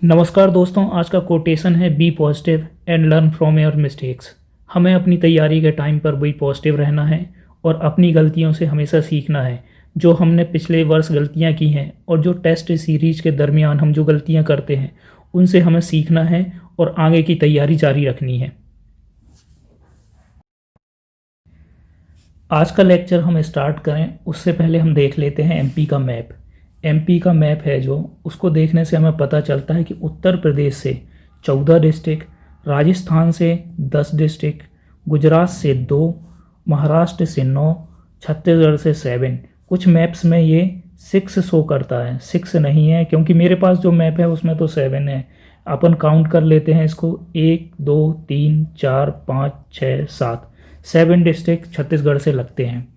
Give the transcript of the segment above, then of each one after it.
नमस्कार दोस्तों, आज का कोटेशन है be positive and learn from your mistakes. हमें अपनी तैयारी के टाइम पर भी पॉजिटिव रहना है और अपनी गलतियों से हमेशा सीखना है। जो हमने पिछले वर्ष गलतियां की हैं और जो टेस्ट सीरीज के दरमियान हम जो गलतियां करते हैं उनसे हमें सीखना है और आगे की तैयारी जारी रखनी है। आज का लेक्चर हम स्टार्ट करें उससे पहले हम देख लेते हैं एमपी का मैप। एमपी का मैप है जो, उसको देखने से हमें पता चलता है कि उत्तर प्रदेश से 14 डिस्ट्रिक्ट, राजस्थान से 10 डिस्ट्रिक्ट, गुजरात से 2, महाराष्ट्र से 9, छत्तीसगढ़ से 7। कुछ मैप्स में ये 6 शो करता है, 6 नहीं है क्योंकि मेरे पास जो मैप है उसमें तो 7 है। अपन काउंट कर लेते हैं इसको, 1 2 3 4 5 6 7, 7 डिस्ट्रिक्ट छत्तीसगढ़ से लगते हैं।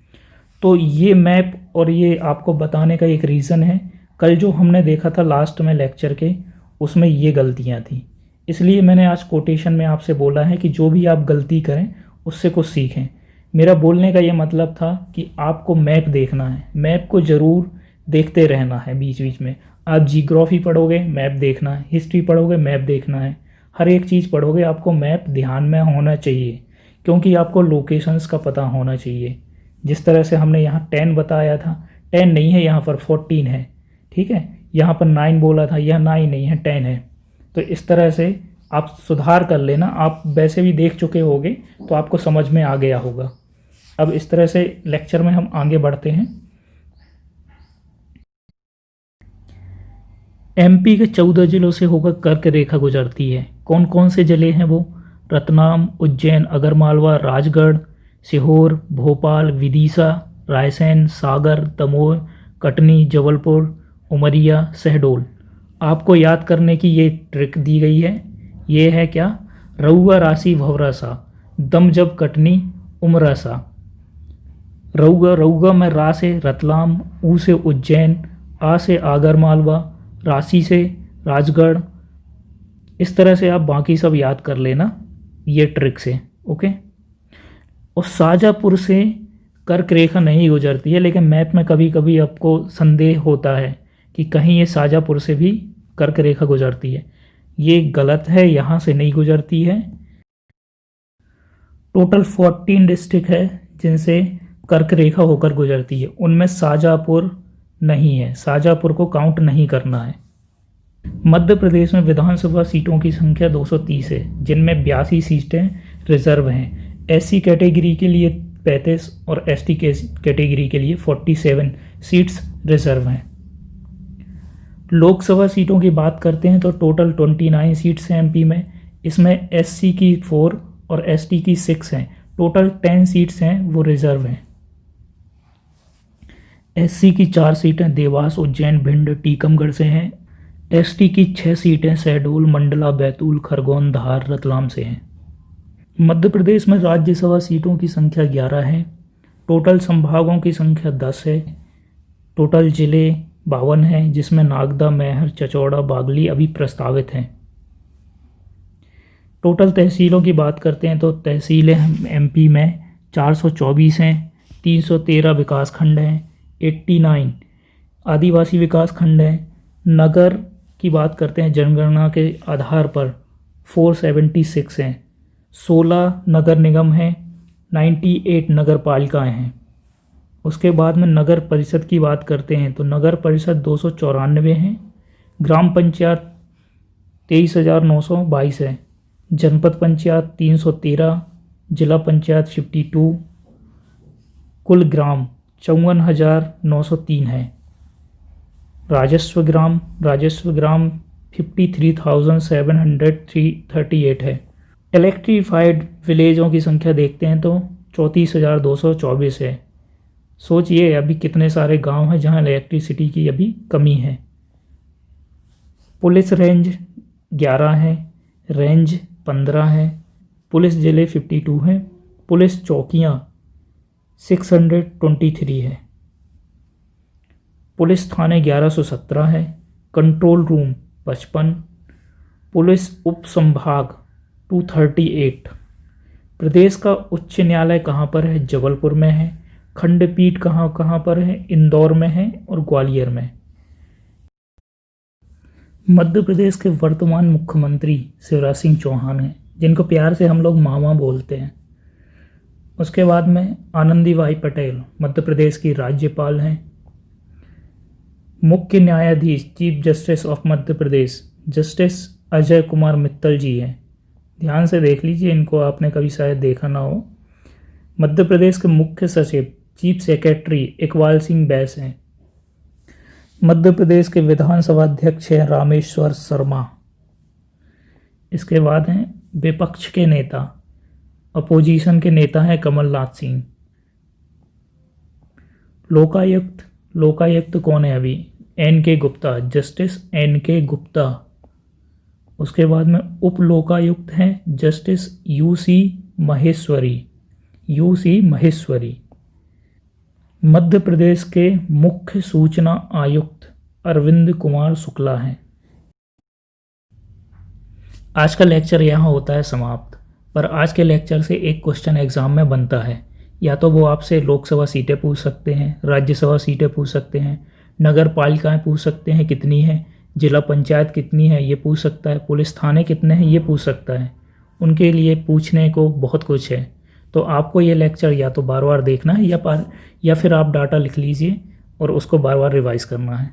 तो ये मैप और ये आपको बताने का एक रीज़न है, कल जो हमने देखा था लास्ट में लेक्चर के, उसमें ये गलतियाँ थी। इसलिए मैंने आज कोटेशन में आपसे बोला है कि जो भी आप गलती करें उससे कुछ सीखें। मेरा बोलने का ये मतलब था कि आपको मैप देखना है, मैप को ज़रूर देखते रहना है बीच बीच में। आप जियोग्राफी पढ़ोगे, मैप देखना है, हिस्ट्री पढ़ोगे, मैप देखना है, हर एक चीज़ पढ़ोगे आपको मैप ध्यान में होना चाहिए, क्योंकि आपको लोकेशंस का पता होना चाहिए। जिस तरह से हमने यहाँ 10 बताया था, 10 नहीं है यहाँ पर, 14 है, ठीक है। यहाँ पर 9 बोला था, यह 9 नहीं है, 10 है। तो इस तरह से आप सुधार कर लेना। आप वैसे भी देख चुके होगे तो आपको समझ में आ गया होगा। अब इस तरह से लेक्चर में हम आगे बढ़ते हैं। एमपी के 14 जिलों से होकर कर्क रेखा गुजरती है। कौन कौन से जिले हैं वो? रतलाम, उज्जैन, आगरमालवा, राजगढ़, सीहोर, भोपाल, विदिशा, रायसेन, सागर, दमोह, कटनी, जबलपुर, उमरिया, शहडोल। आपको याद करने की ये ट्रिक दी गई है। ये है क्या? रउआ राशि भवरासा, दम जब कटनी उमरासा। रउआ, रउआ में रा से रतलाम, ऊ से उज्जैन, आ से आगरमालवा, राशि से राजगढ़। इस तरह से आप बाकी सब याद कर लेना ये ट्रिक से, ओके। और शाजापुर से कर्क रेखा नहीं गुजरती है, लेकिन मैप में कभी कभी आपको संदेह होता है कि कहीं ये शाजापुर से भी कर्क रेखा गुजरती है। ये गलत है, यहाँ से नहीं गुजरती है। टोटल 14 डिस्ट्रिक्ट है जिनसे कर्क रेखा होकर गुजरती है, उनमें शाजापुर नहीं है, शाजापुर को काउंट नहीं करना है। मध्य प्रदेश में विधानसभा सीटों की संख्या 230 है, जिनमें 82 सीटें रिजर्व हैं। एससी कैटेगरी के लिए 35 और एसटी कैटेगरी के लिए 47 सीट्स रिजर्व हैं। लोकसभा सीटों की बात करते हैं तो टोटल 29 सीट्स हैं एमपी में। इसमें एससी की 4 और एसटी की 6 हैं। टोटल 10 सीट्स हैं वो रिजर्व हैं। एससी की 4 सीटें देवास, उज्जैन, भिंड, टीकमगढ़ से हैं। एसटी की 6 सीटें शहडोल, मंडला, बैतूल, खरगोन, धार, रतलाम से हैं। मध्य प्रदेश में राज्यसभा सीटों की संख्या 11 है। टोटल संभागों की संख्या 10 है। टोटल जिले 52 हैं, जिसमें नागदा, मैहर, चचौड़ा, बागली अभी प्रस्तावित हैं। टोटल तहसीलों की बात करते हैं तो तहसीलें एमपी में 424 हैं। 313 विकास खंड हैं। 89 आदिवासी विकास खंड हैं। नगर की बात करते हैं जनगणना के आधार पर 476 हैं। 16 नगर निगम हैं। 98 नगर पालिकाएँ हैं। उसके बाद में नगर परिषद की बात करते हैं तो नगर परिषद 294 हैं। ग्राम पंचायत 23,922 है। जनपद पंचायत 313, जिला पंचायत 52, कुल ग्राम 54,903 है। राजस्व ग्राम 53,738 है। इलेक्ट्रीफाइड विलेजों की संख्या देखते हैं तो 34,224 है। सोचिए अभी कितने सारे गांव हैं जहां इलेक्ट्रिसिटी की अभी कमी है। पुलिस रेंज 11 है, रेंज 15 है, पुलिस जिले 52 हैं, पुलिस चौकियां 623 है, पुलिस थाने 1117 है, कंट्रोल रूम 55, पुलिस उप संभाग 238। प्रदेश का उच्च न्यायालय कहाँ पर है? जबलपुर में है। खंडपीठ कहाँ कहाँ पर है? इंदौर में है और ग्वालियर में। मध्य प्रदेश के वर्तमान मुख्यमंत्री शिवराज सिंह चौहान हैं, जिनको प्यार से हम लोग मामा बोलते हैं। उसके बाद में आनंदीबाई पटेल मध्य प्रदेश की राज्यपाल हैं। मुख्य न्यायाधीश chief justice of Madhya Pradesh justice Ajay Kumar Mittal ji हैं। ध्यान से देख लीजिए, इनको आपने कभी शायद देखा ना हो। मध्य प्रदेश के मुख्य सचिव चीफ सेक्रेटरी इकबाल सिंह बैस हैं। मध्य प्रदेश के विधानसभा अध्यक्ष हैं रामेश्वर शर्मा। इसके बाद हैं विपक्ष के नेता, अपोजिशन के नेता हैं कमलनाथ सिंह। लोकायुक्त कौन है अभी? NK. Gupta, justice NK. Gupta. उसके बाद में उप लोकायुक्त हैं जस्टिस यूसी महेश्वरी। मध्य प्रदेश के मुख्य सूचना आयुक्त अरविंद कुमार शुक्ला हैं। आज का लेक्चर यहाँ होता है समाप्त, पर आज के लेक्चर से एक क्वेश्चन एग्जाम में बनता है। या तो वो आपसे लोकसभा सीटें पूछ सकते हैं, राज्यसभा सीटें पूछ सकते हैं, नगर पालिकाएँ पूछ सकते हैं कितनी है, जिला पंचायत कितनी है ये पूछ सकता है, पुलिस थाने कितने हैं ये पूछ सकता है। उनके लिए पूछने को बहुत कुछ है। तो आपको ये लेक्चर या तो बार बार देखना है या फिर आप डाटा लिख लीजिए और उसको बार बार रिवाइज़ करना है।